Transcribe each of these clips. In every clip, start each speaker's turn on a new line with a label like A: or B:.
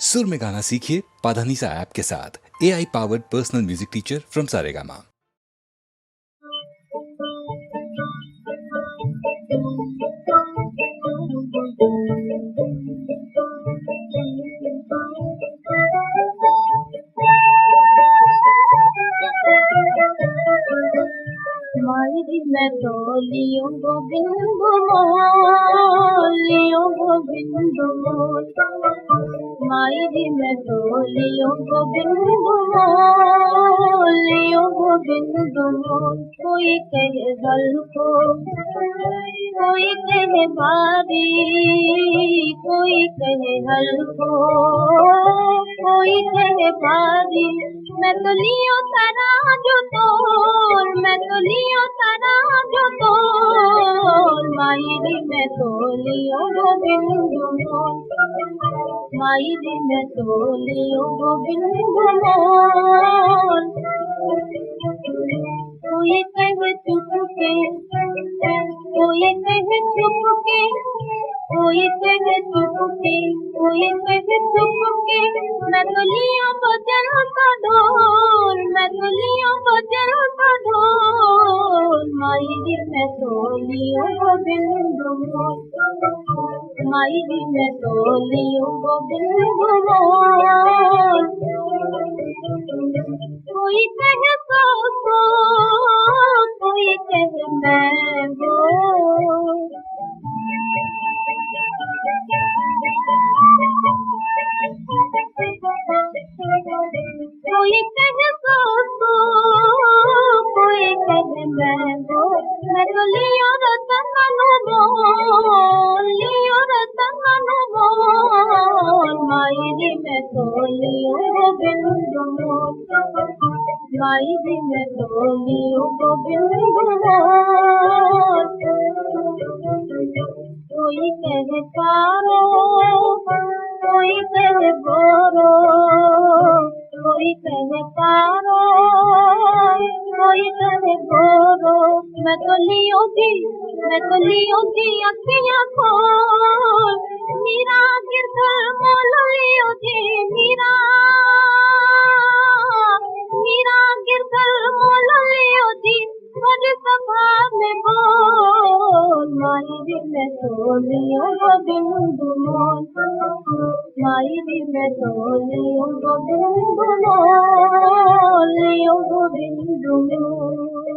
A: सुर में गाना सीखिए पाधानीसा ऐप के साथ। AI powered personal music teacher from Saregama.
B: मायरी मैं तो लियो गोविंद मोल, लियो गोविंद मोल। मायरी मैं तो लियो गोविंद मोल, लियो गोविंद मोल। कोई कहे हल्को, कोई कहे भारी, कोई कहे हल्को, कोई कहे भारी। मैं तो लियो तारा जो तोल, मैं तो लियो तारा जो तोल। मायरी मैं तो लियो गोविंद मोल, मायरी मैं तो लियो गोविंद मोल। कोई कहे चुप के, कोई कहे चुप के, कोई कहे चुप के, कोई कहे चुप के। मैं तो लियो बजन का ढोल, मैं तो लियो बजन का ढोल। मायरी मैं तो लियो गोविंद मोल, मायरी मैं तो लियो गोविंद मोल। कोई कहे सो, कोई कहे मैं हो। कोई कहे सो, कोई कहे मैं हो। मैं तो लियो रतन मोल, लियो रतन मोल। मायरी मैं तो लियो गोविंद मोल, मायरी मैं तो लियो गोविंद मोल। कोई कहे तारो, कोई कहे गोरो, कोई कहे तारो, कोई कहे गोरो। मैं तो लियो जी, मैं तो लियो जी अखियां खोल। मीरा गिरधर मोल लियो जी, मीरा, मीरा गिरधर मोल लियो जी। बड़ी सभा में बोल। मायरी मैं तो लियो गोविंद मोल, मायरी मैं तो लियो गोविंद मोल, लियो गोविंद मोल।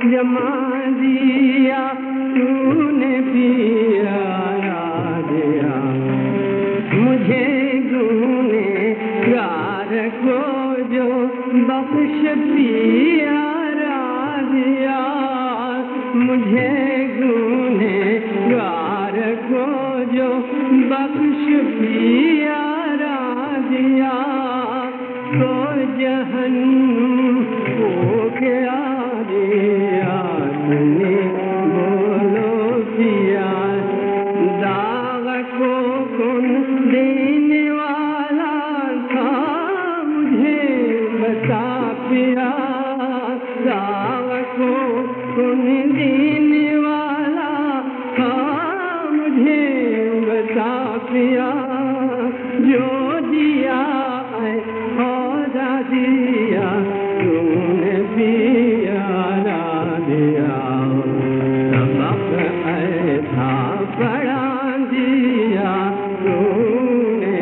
C: जमा दिया तूने पिया दिया मुझे गुने गार को जो जो बख्श पियारा दिया, मुझे गुनहगार को जो बख्श पियारा दिया, तो जहन्नुम को क्या दिया तूने, बोलो पिया। दाग को कौन देने वाला था, मुझे बता पिया। दाग को कौन देने वाला था, मुझे बता पिया। जो दिया है खुदा दिया, तूने पियारा दिया। सबक ऐसा पढ़ा दिया तूने,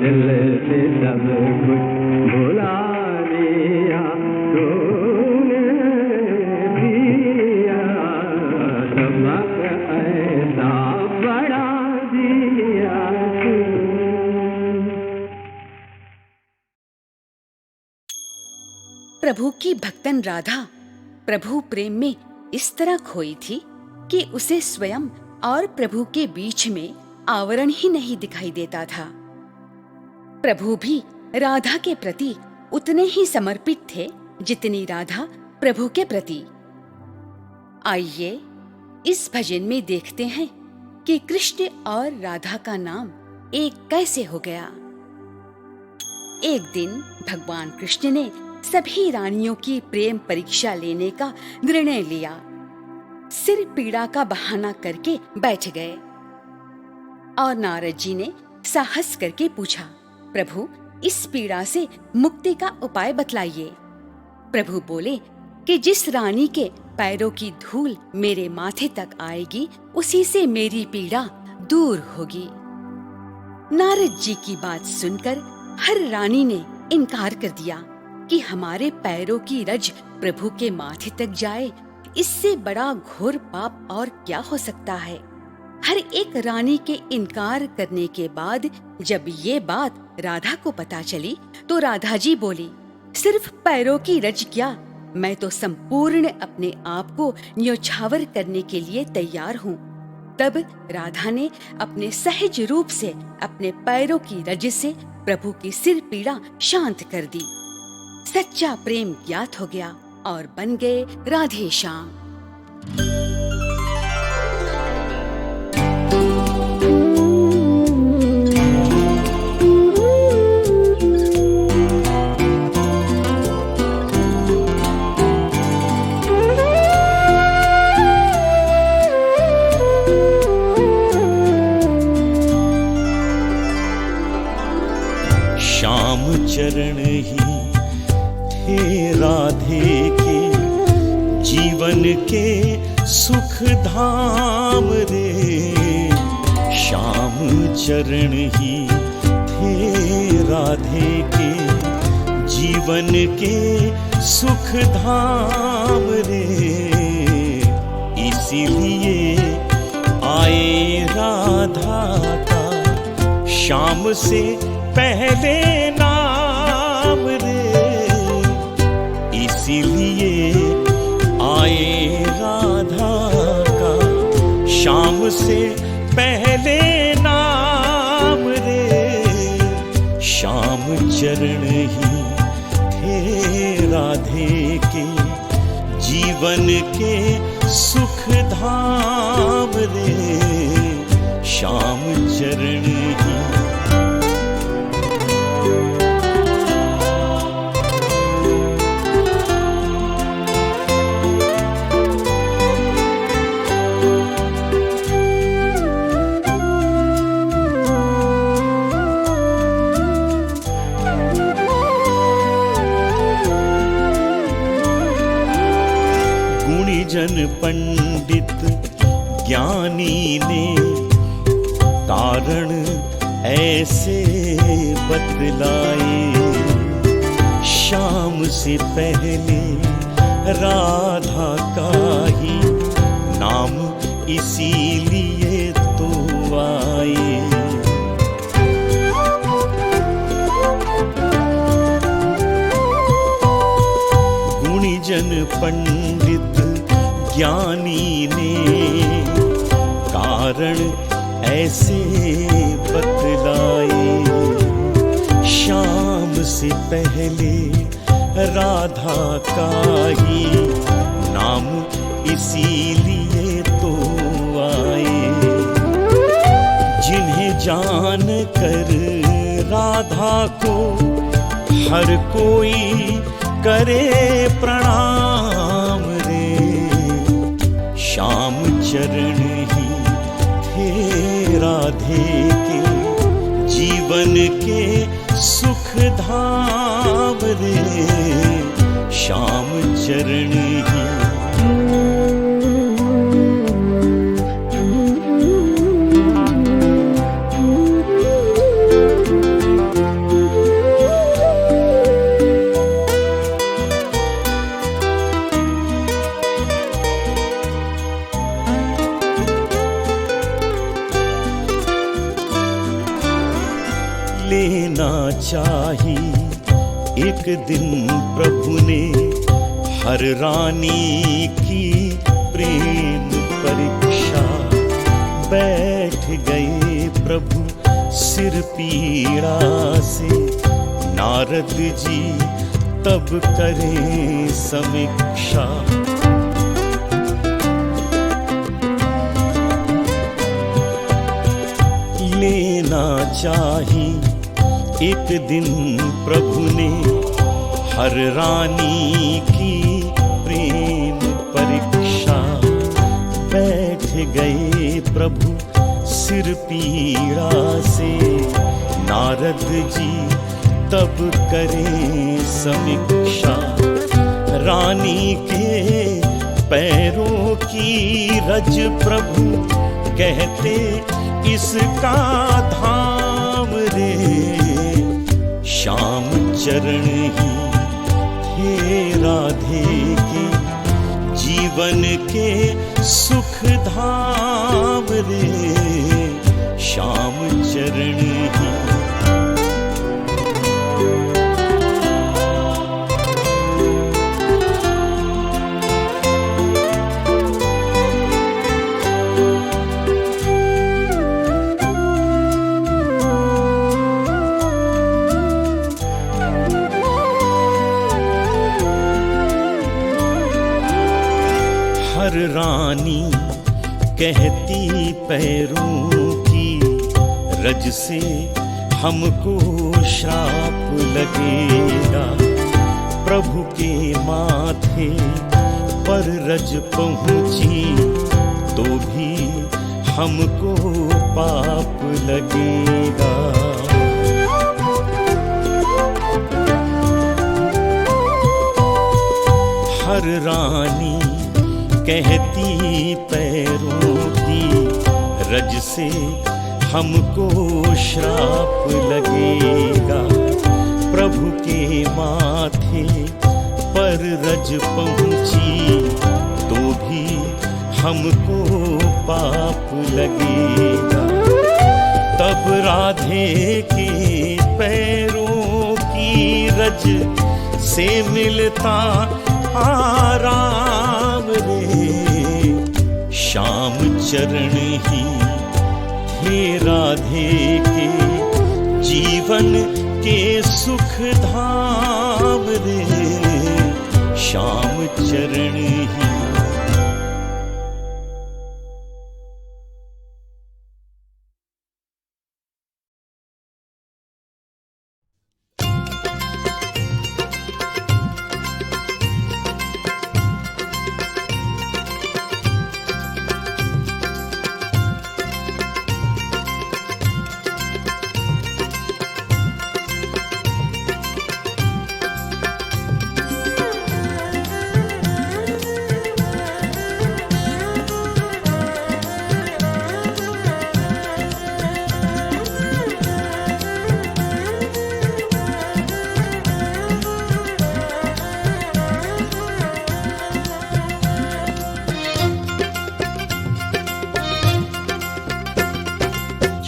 C: दिल से सब कुछ भुला दिया तूने पिया। सबक ऐसा पढ़ा दिया तूने।
D: प्रभु की भक्तन राधा प्रभु प्रेम में इस तरह खोई थी कि उसे स्वयं और प्रभु के बीच में आवरण ही नहीं दिखाई देता था। प्रभु भी राधा के प्रति उतने ही समर्पित थे जितनी राधा प्रभु के प्रति। आइए इस भजन में देखते हैं कि कृष्ण और राधा का नाम एक कैसे हो गया। एक दिन भगवान कृष्ण ने सभी रानियों की प्रेम परीक्षा लेने का निर्णय लिया। सिर पीड़ा का बहाना करके बैठ गए और नारद जी ने साहस करके पूछा, प्रभु इस पीड़ा से मुक्ति का उपाय बतलाइए। प्रभु बोले कि जिस रानी के पैरों की धूल मेरे माथे तक आएगी, उसी से मेरी पीड़ा दूर होगी। नारद जी की बात सुनकर हर रानी ने इनकार कर दिया कि हमारे पैरों की रज प्रभु के माथे तक जाए, इससे बड़ा घोर पाप और क्या हो सकता है। हर एक रानी के इनकार करने के बाद जब ये बात राधा को पता चली तो राधा जी बोली, सिर्फ पैरों की रज क्या, मैं तो संपूर्ण अपने आप को न्योछावर करने के लिए तैयार हूँ। तब राधा ने अपने सहज रूप से अपने पैरों की रज से प्रभु की सिर पीड़ा शांत कर दी। सच्चा प्रेम ज्ञात हो गया और बन गए राधे श्याम।
E: श्याम चरण ही थे राधे के जीवन के सुख धाम रे। श्याम चरण ही थे राधे के जीवन के सुख धाम रे। इसीलिए आए राधा का श्याम से पहले नाम रे। इसीलिए आए राधा का श्याम से पहले नाम रे। श्याम चरण ही थे राधे के जीवन के सुख धाम रे। श्याम चरण ही जन पंडित ज्ञानी ने कारण ऐसे बतलाए। श्याम से पहले राधा का ही नाम इसीलिए तो आए। सज्जन पंडित ज्ञानी ने कारण ऐसे बतलाए। शाम से पहले राधा का ही नाम इसीलिए तो आए। जिन्हें जान कर राधा को हर कोई करे प्रणाम रे। श्याम चरण ही थे राधे के जीवन के सुख धाम रे। श्याम चरण ही लेना चाही एक दिन प्रभु ने हर रानी की प्रेम परीक्षा। बैठ गए प्रभु सिर पीड़ा से, नारद जी तब करें समीक्षा। लेना चाही एक दिन प्रभु ने हर रानी की प्रेम परीक्षा। बैठ गए प्रभु सिर पीड़ा से, नारद जी तब करें समीक्षा। रानी के पैरों की रज प्रभु कहते इसका धाम रे। श्याम चरण ही थे राधे के जीवन के सुख धाम रे। श्याम चरण ही हर रानी कहती पैरों की रज से हमको श्राप लगेगा। प्रभु के माथे पर रज पहुंची तो भी हमको पाप लगेगा। हर रानी कहती पैरों की रज से हमको श्राप लगेगा। प्रभु के माथे पर रज पहुंची तो भी हमको पाप लगेगा। तब राधे के पैरों की रज से मिलता आराम रे। श्याम चरण ही थे राधे के जीवन के सुख धाम रे। श्याम चरण ही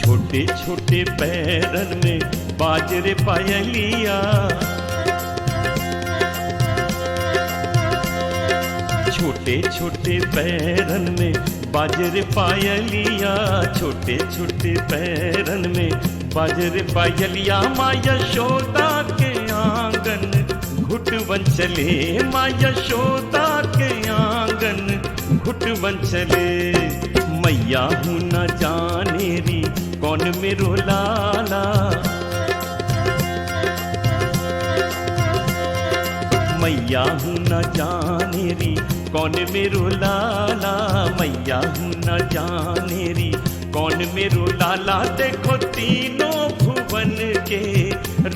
E: छोटे छोटे पैरन में बाजरे पायलिया। छोटे छोटे पैरन में बाजरे पायलिया, छोटे छोटे पैरन में बाजरे पायलिया। माँ यशोदा के आंगन घुटवन चले, माँ यशोदा के आंगन घुटवन चले। मैया हूँ न जाने री कौन मेरो लाला, मैया हूँ न जाने री कौन मेरो लाला, मैया हूँ न जाने री कौन मेरो लाला। देखो तीनों भुवन के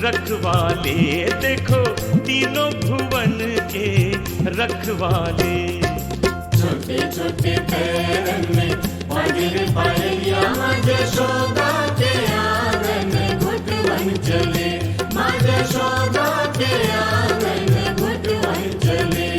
E: रखवाले, देखो तीनों भुवन के रखवाले।
F: छोटे छोटे पैरन में बाजरे पायलिया, माँ यशोदा के आंगन घुटवन चले, माँ यशोदा के आंगन घुटवन चले।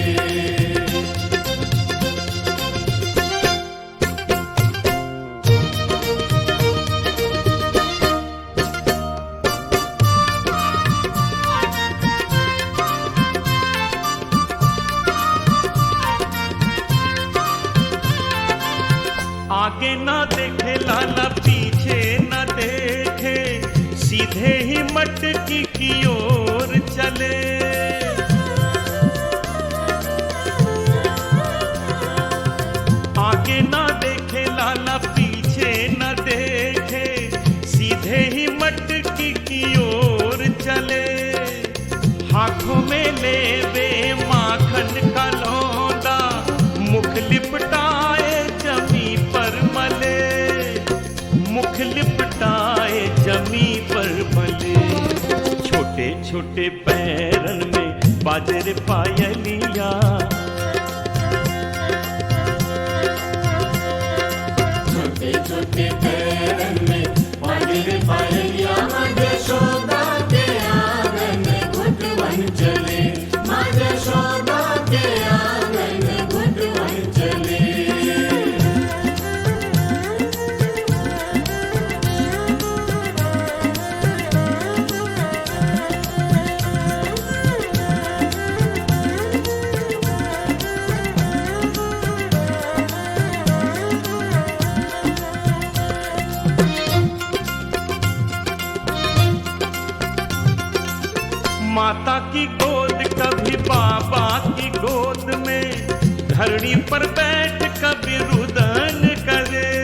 E: आगे ना देखे लाला, पीछे न देखे, सीधे ही मटकी की ओर चले। आगे ना देखे लाला, पीछे न देखे, सीधे ही मटकी की ओर चले। हाथों में ले वे माखन का लौंदा, मुख लिपटाए जमी पर मले, मुख लिपटाए जमी पर मले। छोटे छोटे पैरन में बाजरे पायलिया,
F: छोटे छोटे पैरन में बाजरे पायलिया, माँ यशोदा के आंगन घुटवन चले, माँ यशोदा के आंगन घुटवन चले।
E: माता की गोद कभी बाबा की गोद में, धरनी पर बैठ कभी रुदन करे।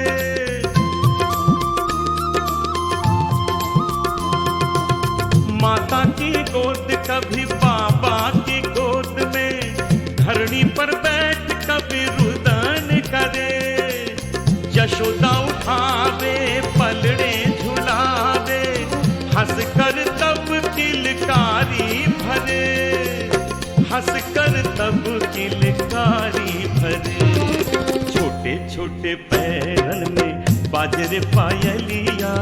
E: माता की गोद कभी बाबा की गोद में, धरनी पर बैठ कभी रुदन करे। यशोदा उठावे पलड़े झुलावे, हंस कर तब किलकारी भरे, हंस कर तब किलकारी भरे। छोटे छोटे पैरन में बाजरे पायलिया,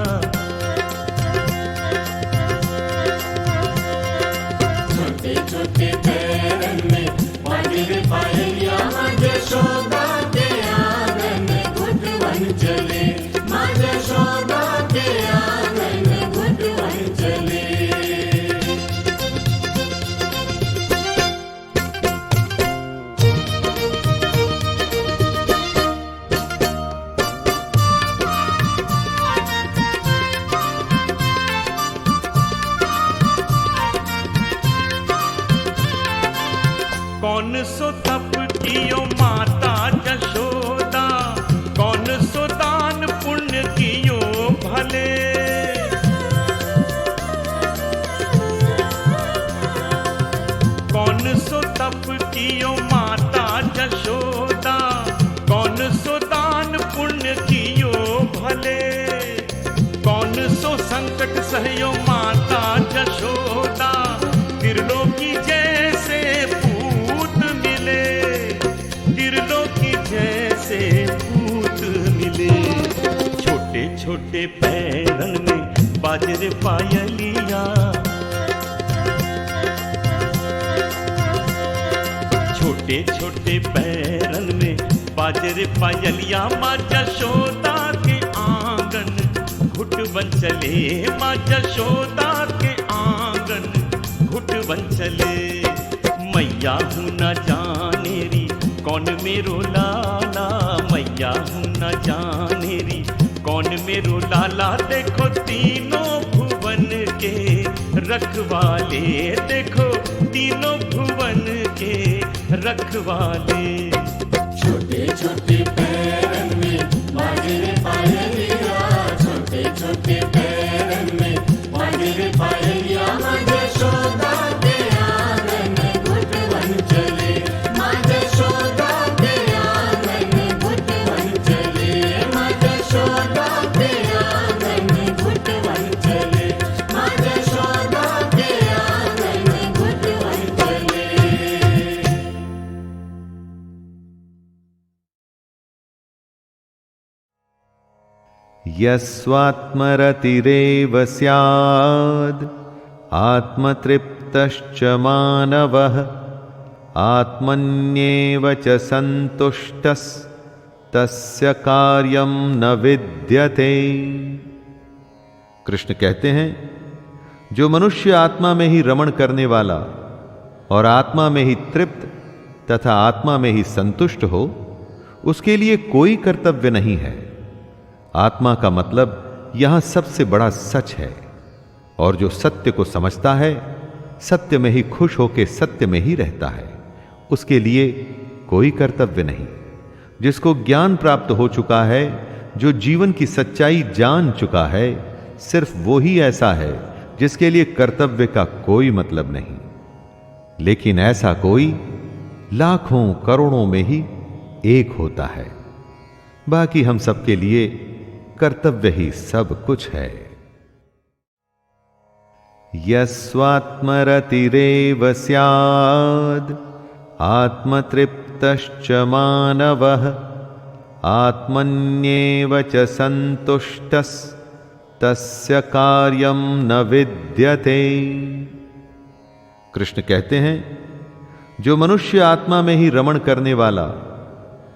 F: छोटे छोटे पैरन में बाजरे पायलिया, माँ यशोदा के आंगन घुटवन चले, माँ यशोदा के आंगन घुटवन चले।
E: कौन सो तप कियो माता यशोदा, कौन सो दान पुण्य कियो भले। कौन सो तप कियो माता यशोदा, कौन सो दान पुण्य कियो भले। कौन सो संकट सहयो माता यशोदा, त्रिलोकी जैसे पूत मिले, त्रिलोकी जैसे पूत मिले। छोटे छोटे पैरन में बाजरे पायलिया, छोटे छोटे पैरन में बाजरे पायलिया। माँ यशोदा के आंगन घुटवन चले, माँ यशोदा के आंगन घुटवन चले। मैया हूँ न जाने री कौन कौन मेरो लाला मैया हूँ न जाने री, कौन मेरो लाला देखो तीनों भुवन के रखवाले, देखो तीनों भुवन के रखवाले।
F: छोटे छोटे पैरन में बाजे रे पायलिया, छोटे छोटे पैरन में बाजे रे पायलिया। माँ यशोदा के आंगन घुटवन चले, माँ यशोदा के आंगन घुटवन चले, माँ यशोदा के आंगन घुटवन चले, माँ यशोदा के आंगन घुटवन चले।
G: यस्वात्मरतिरेव स्याद् आत्मतृप्तश्च मानवः, आत्मन्येव च सन्तुष्टस्तस्य कार्यं न विद्यते। कृष्ण कहते हैं, जो मनुष्य आत्मा में ही रमण करने वाला और आत्मा में ही तृप्त तथा आत्मा में ही संतुष्ट हो, उसके लिए कोई कर्तव्य नहीं है। आत्मा का मतलब यहां सबसे बड़ा सच है, और जो सत्य को समझता है, सत्य में ही खुश होकर सत्य में ही रहता है, उसके लिए कोई कर्तव्य नहीं। जिसको ज्ञान प्राप्त हो चुका है, जो जीवन की सच्चाई जान चुका है, सिर्फ वो ही ऐसा है जिसके लिए कर्तव्य का कोई मतलब नहीं। लेकिन ऐसा कोई लाखों करोड़ों में ही एक होता है। बाकी हम सबके लिए कर्तव्य ही सब कुछ है। यस्वात्मरतिरेव स्याद् आत्मतृप्तश्च मानवः, आत्मन्येव च सन्तुष्टस्तस्य कार्यं न विद्यते। कृष्ण कहते हैं, जो मनुष्य आत्मा में ही रमण करने वाला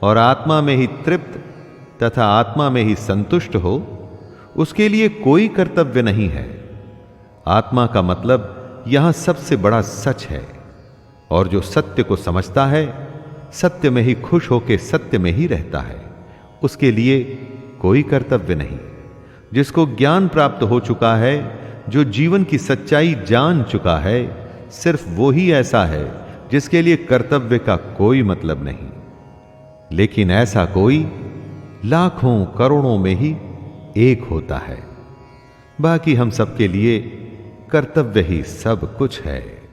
G: और आत्मा में ही तृप्त तथा आत्मा में ही संतुष्ट हो, उसके लिए कोई कर्तव्य नहीं है। आत्मा का मतलब यहां सबसे बड़ा सच है, और जो सत्य को समझता है, सत्य में ही खुश होकर सत्य में ही रहता है, उसके लिए कोई कर्तव्य नहीं। जिसको ज्ञान प्राप्त हो चुका है, जो जीवन की सच्चाई जान चुका है, सिर्फ वो ही ऐसा है जिसके लिए कर्तव्य का कोई मतलब नहीं। लेकिन ऐसा कोई लाखों करोड़ों में ही एक होता है। बाकी हम सबके लिए कर्तव्य ही सब कुछ है।